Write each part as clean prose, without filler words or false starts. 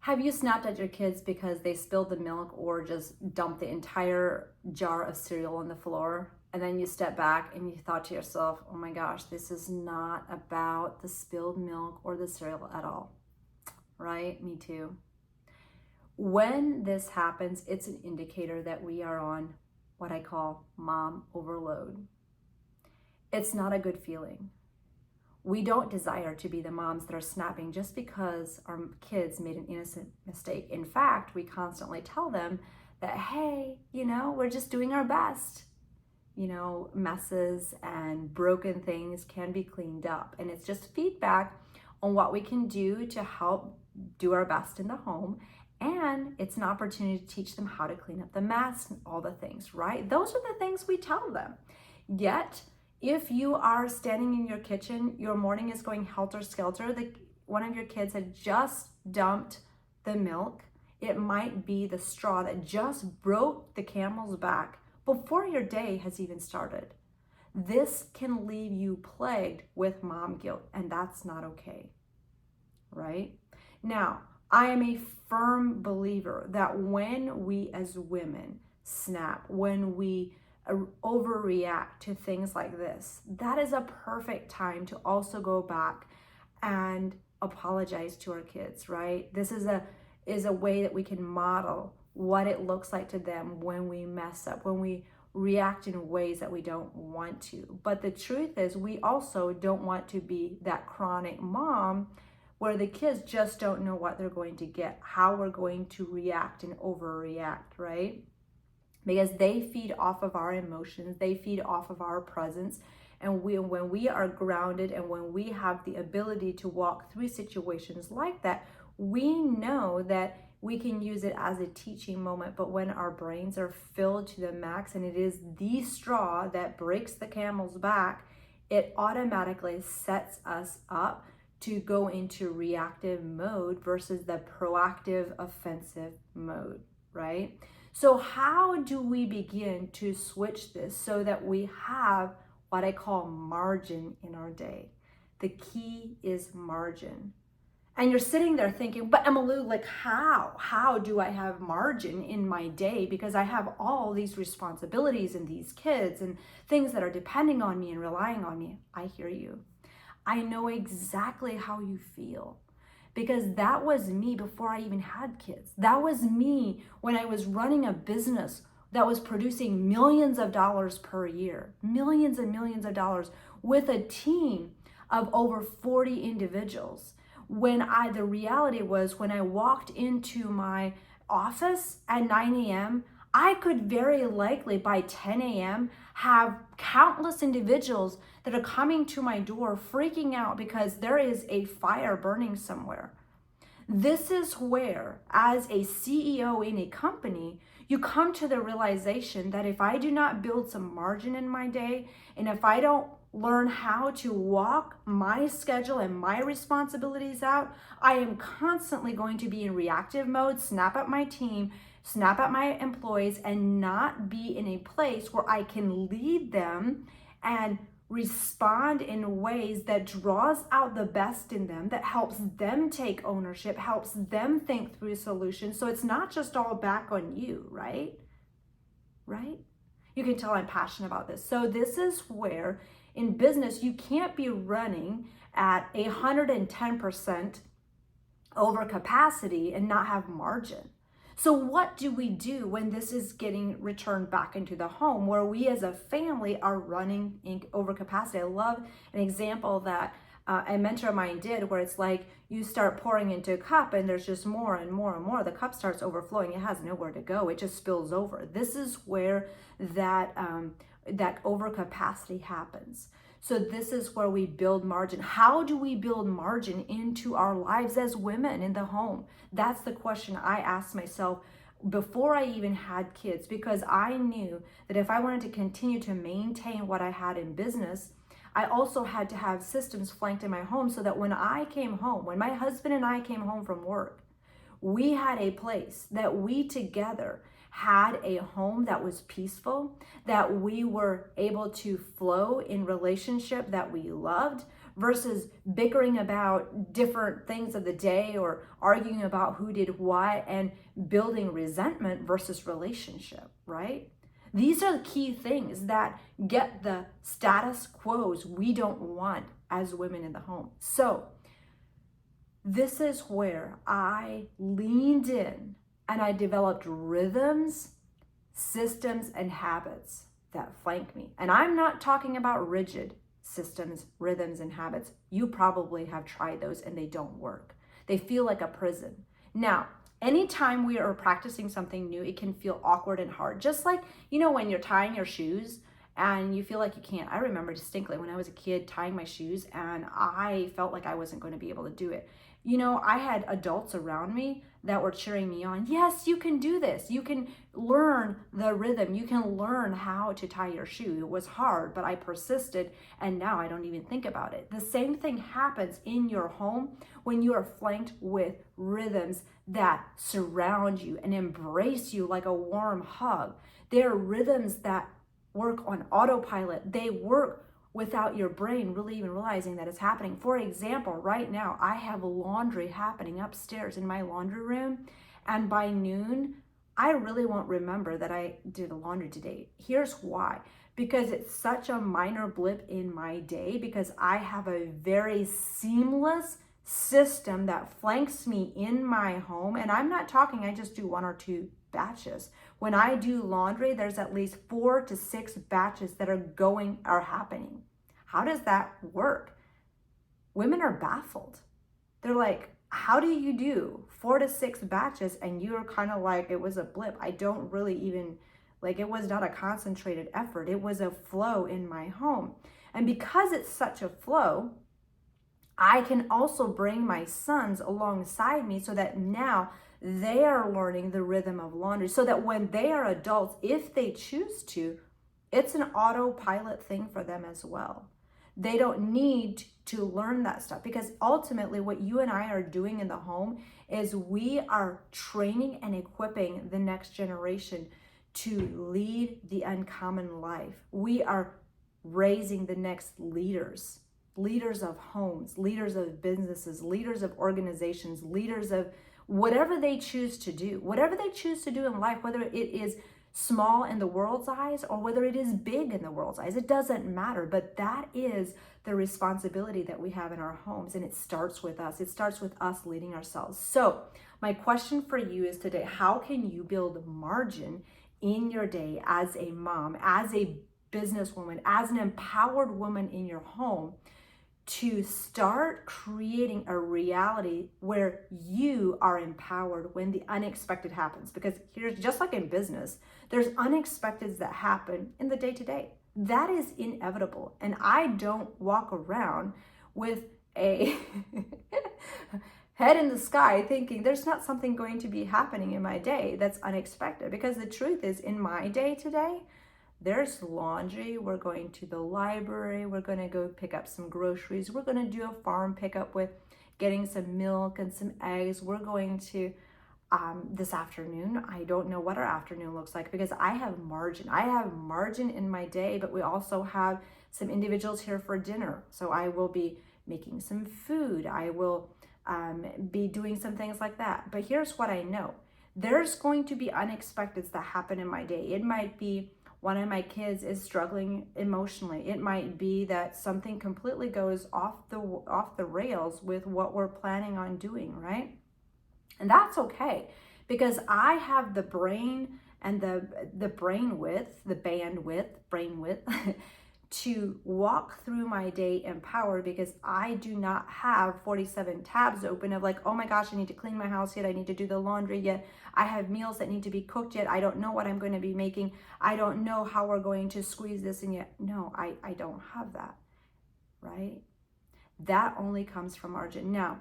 Have you snapped at your kids because they spilled the milk or just dumped the entire jar of cereal on the floor? And then you step back and you thought to yourself, oh my gosh, this is not about the spilled milk or the cereal at all, right? Me too. When this happens, it's an indicator that we are on what I call mom overload. It's not a good feeling. We don't desire to be the moms that are snapping just because our kids made an innocent mistake. In fact, we constantly tell them that, hey, we're just doing our best. Messes and broken things can be cleaned up. And it's just feedback on what we can do to help do our best in the home. And it's an opportunity to teach them how to clean up the mess and all the things, right? Those are the things we tell them. Yet, if you are standing in your kitchen, your morning is going helter-skelter, one of your kids had just dumped the milk, it might be the straw that just broke the camel's back before your day has even started. This can leave you plagued with mom guilt, and that's not okay, right? Now, I am a firm believer that when we as women snap, when we overreact to things like this, that is a perfect time to also go back and apologize to our kids, right? This is a way that we can model what it looks like to them when we mess up, when we react in ways that we don't want to. But the truth is, we also don't want to be that chronic mom where the kids just don't know what they're going to get, how we're going to react and overreact, right? Because they feed off of our emotions, they feed off of our presence. And when we are grounded and when we have the ability to walk through situations like that, we know that we can use it as a teaching moment. But when our brains are filled to the max and it is the straw that breaks the camel's back, it automatically sets us up to go into reactive mode versus the proactive offensive mode, right? So how do we begin to switch this so that we have what I call margin in our day? The key is margin. And you're sitting there thinking, but Emmylou, like how do I have margin in my day? Because I have all these responsibilities and these kids and things that are depending on me and relying on me. I hear you. I know exactly how you feel. Because that was me before I even had kids. That was me when I was running a business that was producing millions of dollars per year, millions and millions of dollars with a team of over 40 individuals. The reality was when I walked into my office at 9 a.m., I could very likely by 10 a.m. have countless individuals that are coming to my door freaking out because there is a fire burning somewhere. This is where, as a CEO in a company, you come to the realization that if I do not build some margin in my day, and if I don't learn how to walk my schedule and my responsibilities out, I am constantly going to be in reactive mode, snap at my team, snap at my employees, and not be in a place where I can lead them and respond in ways that draws out the best in them, that helps them take ownership, helps them think through solutions. So it's not just all back on you, right? Right? You can tell I'm passionate about this. So this is where in business, you can't be running at 110% over capacity and not have margin. So what do we do when this is getting returned back into the home where we as a family are running in over capacity? I love an example that a mentor of mine did where it's like you start pouring into a cup and there's just more and more and more. The cup starts overflowing. It has nowhere to go. It just spills over. This is where that overcapacity happens. So this is where we build margin. How do we build margin into our lives as women in the home? That's the question I asked myself before I even had kids, because I knew that if I wanted to continue to maintain what I had in business, I also had to have systems flanked in my home so that when I came home, when my husband and I came home from work, we had a place that we together had a home that was peaceful, that we were able to flow in relationship that we loved versus bickering about different things of the day or arguing about who did what and building resentment versus relationship, right? These are the key things that get the status quos we don't want as women in the home. So this is where I leaned in and I developed rhythms, systems, and habits that flank me. And I'm not talking about rigid systems, rhythms, and habits. You probably have tried those and they don't work. They feel like a prison. Now, anytime we are practicing something new, it can feel awkward and hard. Just like, when you're tying your shoes and you feel like you can't. I remember distinctly when I was a kid tying my shoes and I felt like I wasn't going to be able to do it. I had adults around me that were cheering me on. Yes, you can do this. You can learn the rhythm. You can learn how to tie your shoe. It was hard, but I persisted, and now I don't even think about it. The same thing happens in your home when you are flanked with rhythms that surround you and embrace you like a warm hug. They are rhythms that work on autopilot. They work without your brain really even realizing that it's happening. For example, right now, I have laundry happening upstairs in my laundry room, and by noon, I really won't remember that I did the laundry today. Here's why. Because it's such a minor blip in my day, because I have a very seamless system that flanks me in my home. And I'm not talking, I just do 1 or 2 batches. When I do laundry, there's at least 4 to 6 batches that are happening. How does that work? Women are baffled. They're like, how do you do 4 to 6 batches? And you're kind of like, it was a blip. I don't really even, it was not a concentrated effort. It was a flow in my home. And because it's such a flow, I can also bring my sons alongside me so that now they are learning the rhythm of laundry, so that when they are adults, if they choose to, it's an autopilot thing for them as well. They don't need to learn that stuff, because ultimately what you and I are doing in the home is we are training and equipping the next generation to lead the uncommon life. We are raising the next leaders of homes, leaders of businesses, leaders of organizations, leaders of whatever they choose to do in life, whether it is small in the world's eyes or whether it is big in the world's eyes, it doesn't matter. But that is the responsibility that we have in our homes, and it starts with us. It starts with us leading ourselves. So my question for you is today, how can you build margin in your day as a mom, as a businesswoman, as an empowered woman in your home, to start creating a reality where you are empowered when the unexpected happens? Because here's, just like in business, there's unexpecteds that happen in the day-to-day. That is inevitable. And I don't walk around with a head in the sky thinking there's not something going to be happening in my day that's unexpected. Because the truth is, in my day today, there's laundry, we're going to the library, we're going to go pick up some groceries, we're going to do a farm pickup with getting some milk and some eggs. We're going to, this afternoon, I don't know what our afternoon looks like because I have margin. I have margin in my day, but we also have some individuals here for dinner. So I will be making some food. I will be doing some things like that. But here's what I know. There's going to be unexpecteds that happen in my day. It might be one of my kids is struggling emotionally. It might be that something completely goes off the rails with what we're planning on doing, right? And that's okay, because I have the brain and the bandwidth to walk through my day empowered, because I do not have 47 tabs open of like, oh my gosh, I need to clean my house yet. I need to do the laundry yet. I have meals that need to be cooked yet. I don't know what I'm going to be making. I don't know how we're going to squeeze this in yet. No, I don't have that, right? That only comes from margin. Now,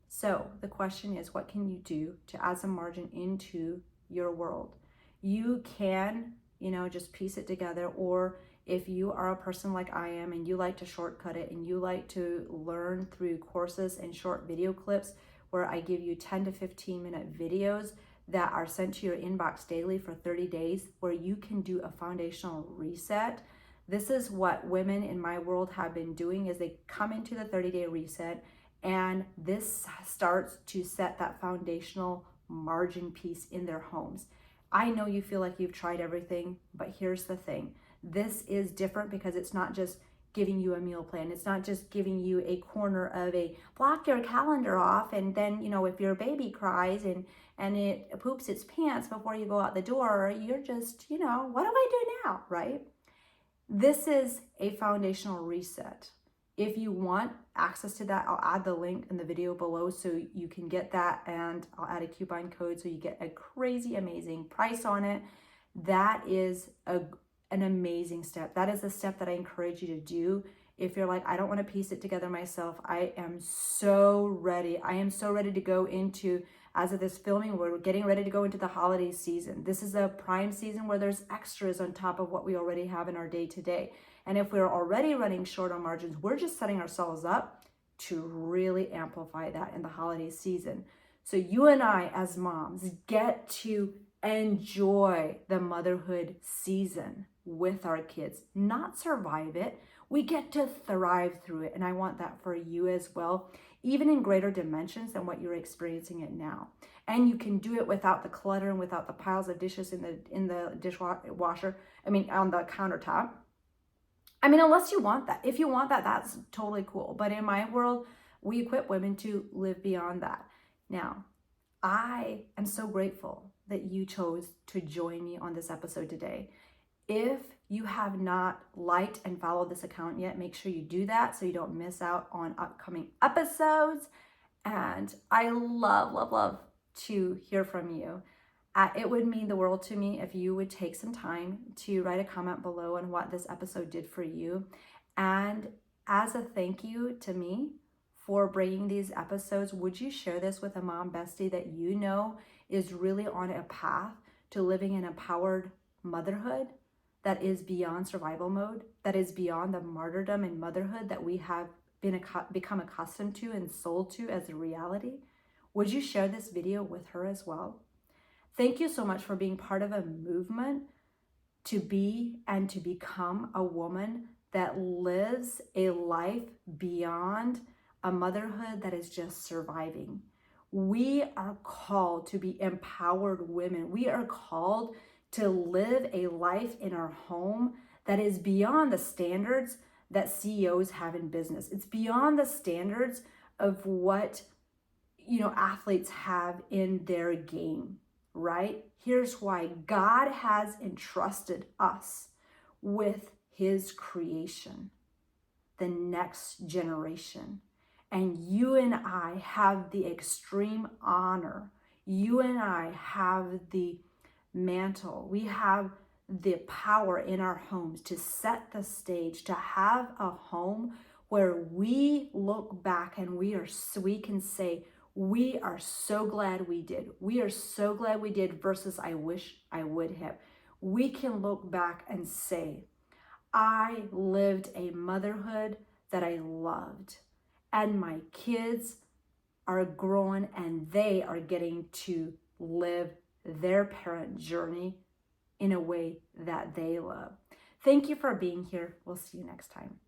so the question is, what can you do to add some margin into your world? You can, just piece it together, or if you are a person like I am and you like to shortcut it and you like to learn through courses and short video clips where I give you 10 to 15 minute videos that are sent to your inbox daily for 30 days, where you can do a foundational reset, This is what women in my world have been doing is they come into the 30-day reset, and this starts to set that foundational margin piece in their homes. I know you feel like you've tried everything, but here's the thing. This is different because it's not just giving you a meal plan. It's not just giving you a corner of a block your calendar off, and then, if your baby cries and it poops its pants before you go out the door, you're just, what do I do now, right? This is a foundational reset. If you want access to that, I'll add the link in the video below so you can get that, and I'll add a coupon code so you get a crazy amazing price on it. That is an amazing step. That is a step that I encourage you to do. If you're like, I don't want to piece it together myself, I am so ready. I am so ready to go into, as of this filming, we're getting ready to go into the holiday season. This is a prime season where there's extras on top of what we already have in our day-to-day. And if we're already running short on margins, we're just setting ourselves up to really amplify that in the holiday season. So you and I, as moms, get to enjoy the motherhood season with our kids, not survive it. We get to thrive through it. And I want that for you as well, even in greater dimensions than what you're experiencing it now. And you can do it without the clutter and without the piles of dishes in the dishwasher, on the countertop. Unless you want that. If you want that, that's totally cool. But in my world, we equip women to live beyond that. Now, I am so grateful that you chose to join me on this episode today. If you have not liked and followed this account yet, make sure you do that so you don't miss out on upcoming episodes. And I love to hear from you. It would mean the world to me if you would take some time to write a comment below on what this episode did for you. And as a thank you to me for bringing these episodes, would you share this with a mom bestie that you know is really on a path to living an empowered motherhood that is beyond survival mode, that is beyond the martyrdom and motherhood that we have become accustomed to and sold to as a reality? Would you share this video with her as well? Thank you so much for being part of a movement to be and to become a woman that lives a life beyond a motherhood that is just surviving. We are called to be empowered women. We are called to live a life in our home that is beyond the standards that CEOs have in business. It's beyond the standards of what, athletes have in their game, right? Here's why. God has entrusted us with his creation, the next generation. And you and I have the extreme honor. You and I have the mantle. We have the power in our homes to set the stage, to have a home where we look back and we can say, we are so glad we did. We are so glad we did versus I wish I would have. We can look back and say, I lived a motherhood that I loved, and my kids are growing and they are getting to live their parent journey in a way that they love. Thank you for being here. We'll see you next time.